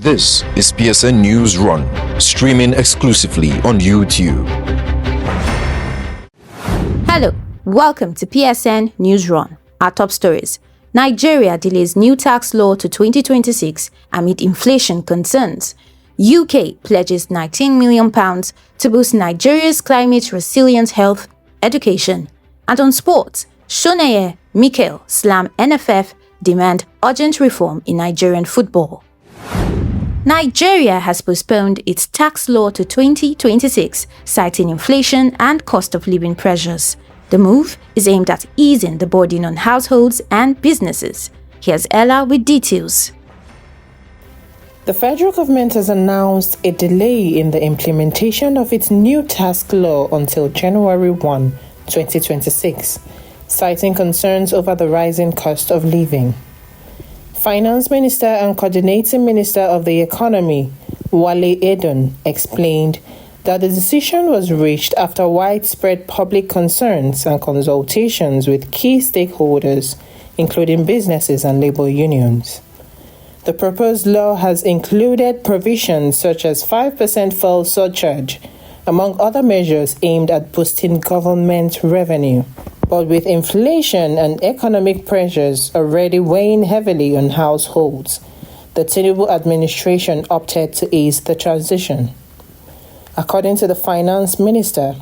This is PSN Newsrun, streaming exclusively on YouTube. Hello, welcome to PSN Newsrun. Our top stories. Nigeria delays new tax law to 2026 amid inflation concerns. UK pledges £19 million to boost Nigeria's climate resilient health, education. And on sports, Soneye, Mikel slam NFF, demand urgent reform in Nigerian football. Nigeria has postponed its tax law to 2026, citing inflation and cost of living pressures. The move is aimed at easing the burden on households and businesses. Here's Ella with details. The federal government has announced a delay in the implementation of its new tax law until January 1, 2026, citing concerns over the rising cost of living. Finance Minister and Coordinating Minister of the Economy, Wale Edun, explained that the decision was reached after widespread public concerns and consultations with key stakeholders, including businesses and labor unions. The proposed law has included provisions such as 5% fuel surcharge, among other measures aimed at boosting government revenue. But with inflation and economic pressures already weighing heavily on households, the Tinubu administration opted to ease the transition. According to the finance minister,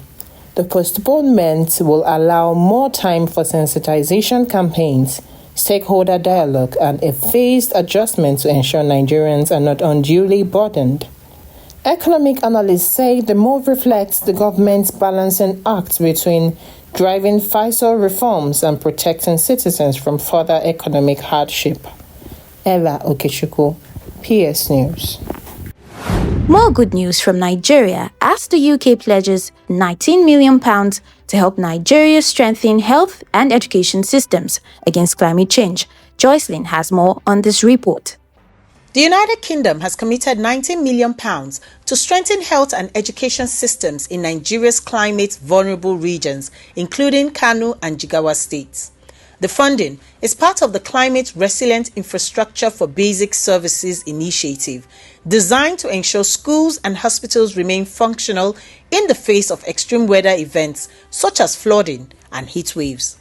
the postponement will allow more time for sensitization campaigns, stakeholder dialogue, and a phased adjustment to ensure Nigerians are not unduly burdened. Economic analysts say the move reflects the government's balancing act between driving fiscal reforms and protecting citizens from further economic hardship. Ella Okechukwu, PS News. More good news from Nigeria as the UK pledges £19 million to help Nigeria strengthen health and education systems against climate change. Joycelyn has more on this report. The United Kingdom has committed £19 million to strengthen health and education systems in Nigeria's climate-vulnerable regions, including Kano and Jigawa states. The funding is part of the Climate Resilient Infrastructure for Basic Services initiative, designed to ensure schools and hospitals remain functional in the face of extreme weather events such as flooding and heat waves.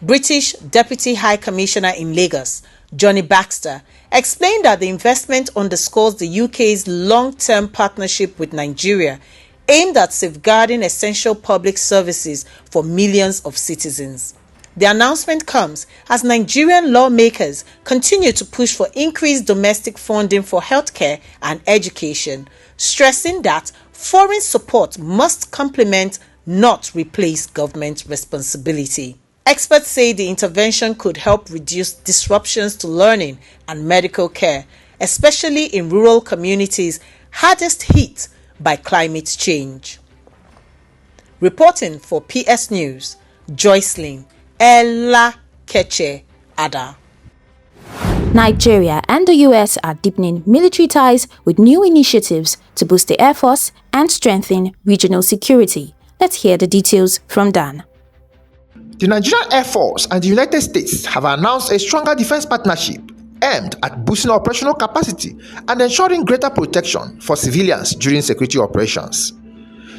British Deputy High Commissioner in Lagos, Johnny Baxter, explained that the investment underscores the UK's long-term partnership with Nigeria, aimed at safeguarding essential public services for millions of citizens. The announcement comes as Nigerian lawmakers continue to push for increased domestic funding for healthcare and education, stressing that foreign support must complement, not replace, government responsibility. Experts say the intervention could help reduce disruptions to learning and medical care, especially in rural communities hardest hit by climate change. Reporting for PS News, Joycelyn Ella Keche Ada. Nigeria and the US are deepening military ties with new initiatives to boost the Air Force and strengthen regional security. Let's hear the details from Dan. The Nigerian Air Force and the United States have announced a stronger defense partnership aimed at boosting operational capacity and ensuring greater protection for civilians during security operations.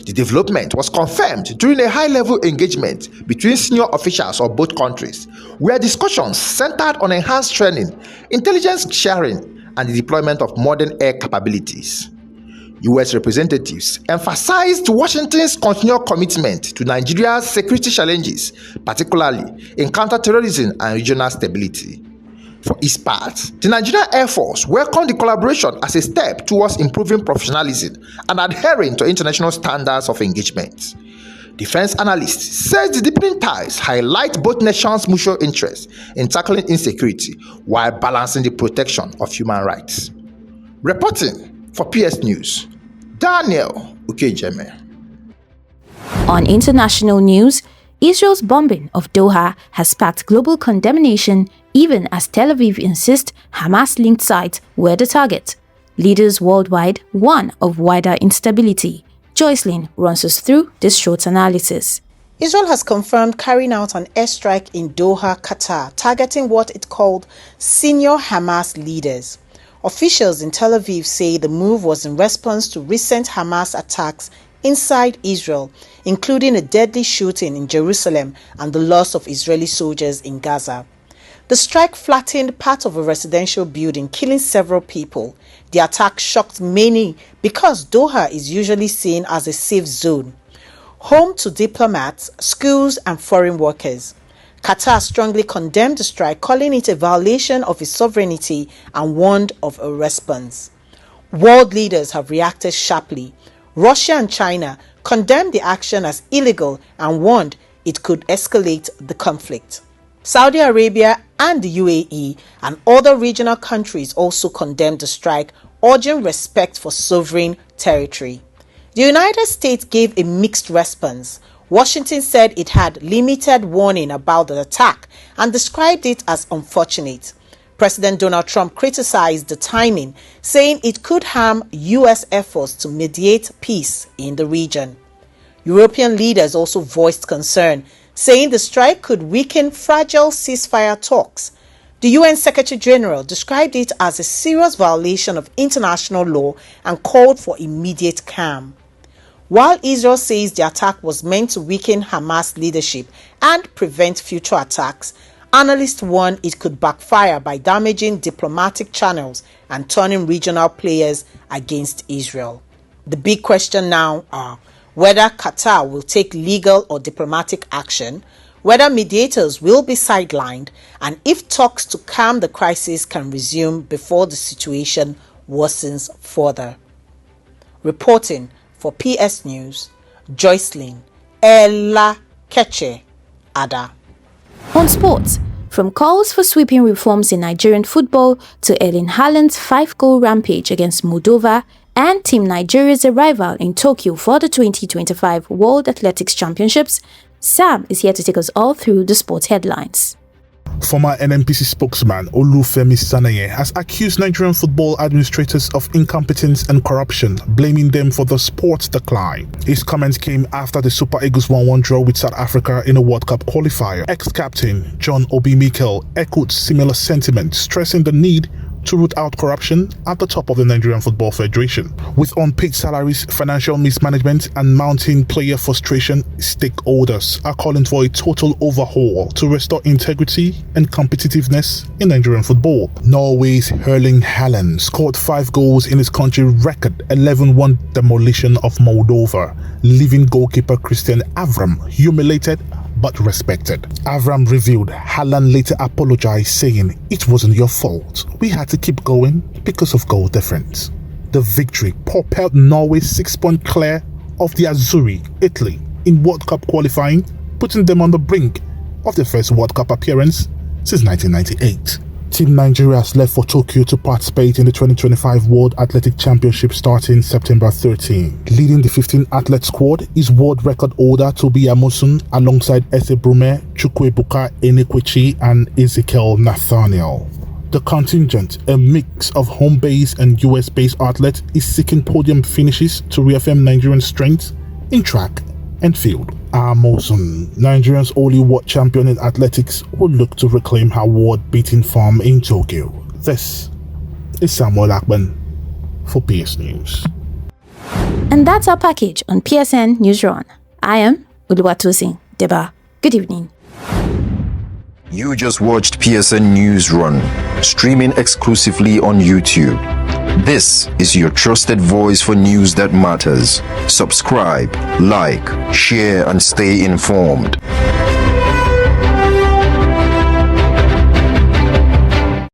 The development was confirmed during a high-level engagement between senior officials of both countries, where discussions centered on enhanced training, intelligence sharing, and the deployment of modern air capabilities. U.S. representatives emphasized Washington's continued commitment to Nigeria's security challenges, particularly in counterterrorism and regional stability. For its part, the Nigerian Air Force welcomed the collaboration as a step towards improving professionalism and adhering to international standards of engagement. Defense analysts say the deepening ties highlight both nations' mutual interest in tackling insecurity while balancing the protection of human rights. Reporting for PS News, Daniel Ukejeme. On international news, Israel's bombing of Doha has sparked global condemnation even as Tel Aviv insists Hamas-linked sites were the target. Leaders worldwide warn of wider instability. Joycelyn runs us through this short analysis. Israel has confirmed carrying out an airstrike in Doha, Qatar, targeting what it called senior Hamas leaders. Officials in Tel Aviv say the move was in response to recent Hamas attacks inside Israel, including a deadly shooting in Jerusalem and the loss of Israeli soldiers in Gaza. The strike flattened part of a residential building, killing several people. The attack shocked many because Doha is usually seen as a safe zone, home to diplomats, schools, and foreign workers. Qatar strongly condemned the strike, calling it a violation of its sovereignty and warned of a response. World leaders have reacted sharply. Russia and China condemned the action as illegal and warned it could escalate the conflict. Saudi Arabia and the UAE and other regional countries also condemned the strike, urging respect for sovereign territory. The United States gave a mixed response. Washington said it had limited warning about the attack and described it as unfortunate. President Donald Trump criticized the timing, saying it could harm U.S. efforts to mediate peace in the region. European leaders also voiced concern, saying the strike could weaken fragile ceasefire talks. The UN Secretary General described it as a serious violation of international law and called for immediate calm. While Israel says the attack was meant to weaken Hamas leadership and prevent future attacks, analysts warn it could backfire by damaging diplomatic channels and turning regional players against Israel. The big question now are whether Qatar will take legal or diplomatic action, whether mediators will be sidelined, and if talks to calm the crisis can resume before the situation worsens further. Reporting for PS News, Joycelyn Ella Keche Ada. On sports, from calls for sweeping reforms in Nigerian football to Erling Haaland's 5-goal rampage against Moldova and Team Nigeria's arrival in Tokyo for the 2025 World Athletics Championships, Sam is here to take us all through the sports headlines. Former NNPC spokesman Soneye has accused Nigerian football administrators of incompetence and corruption, blaming them for the sport's decline. His comments came after the Super Eagles 1-1 draw with South Africa in a World Cup qualifier. Ex-captain John Mikel echoed similar sentiments, stressing the need to root out corruption at the top of the Nigerian Football Federation. With unpaid salaries, financial mismanagement, and mounting player frustration, stakeholders are calling for a total overhaul to restore integrity and competitiveness in Nigerian football. Norway's Erling Haaland scored 5 goals in his country record 11-1 demolition of Moldova, leaving goalkeeper Christian Avram humiliated but respected. Avram revealed Haaland later apologized, saying, "It wasn't your fault. We had to keep going because of goal difference." The victory propelled Norway 6-point clear of the Azzurri, Italy, in World Cup qualifying, putting them on the brink of their first World Cup appearance since 1998. Team Nigeria has left for Tokyo to participate in the 2025 World Athletic Championship starting September 13. Leading the 15-athlete squad is world record holder Tobi Amusun alongside Ese Brume, Chukwuebuka Enekwechi and Ezekiel Nathaniel. The contingent, a mix of home-based and US-based athletes, is seeking podium finishes to reaffirm Nigerian strength in track and field. Amosun, Nigeria's only world champion in athletics, will look to reclaim her world-beating form in Tokyo. This is Samuel Akban for PS News. And that's our package on PSN Newsrun. I am oluwatosindeba. Good evening. You just watched PSN Newsrun, streaming exclusively on YouTube. This is your trusted voice for news that matters. Subscribe, like, share, and stay informed.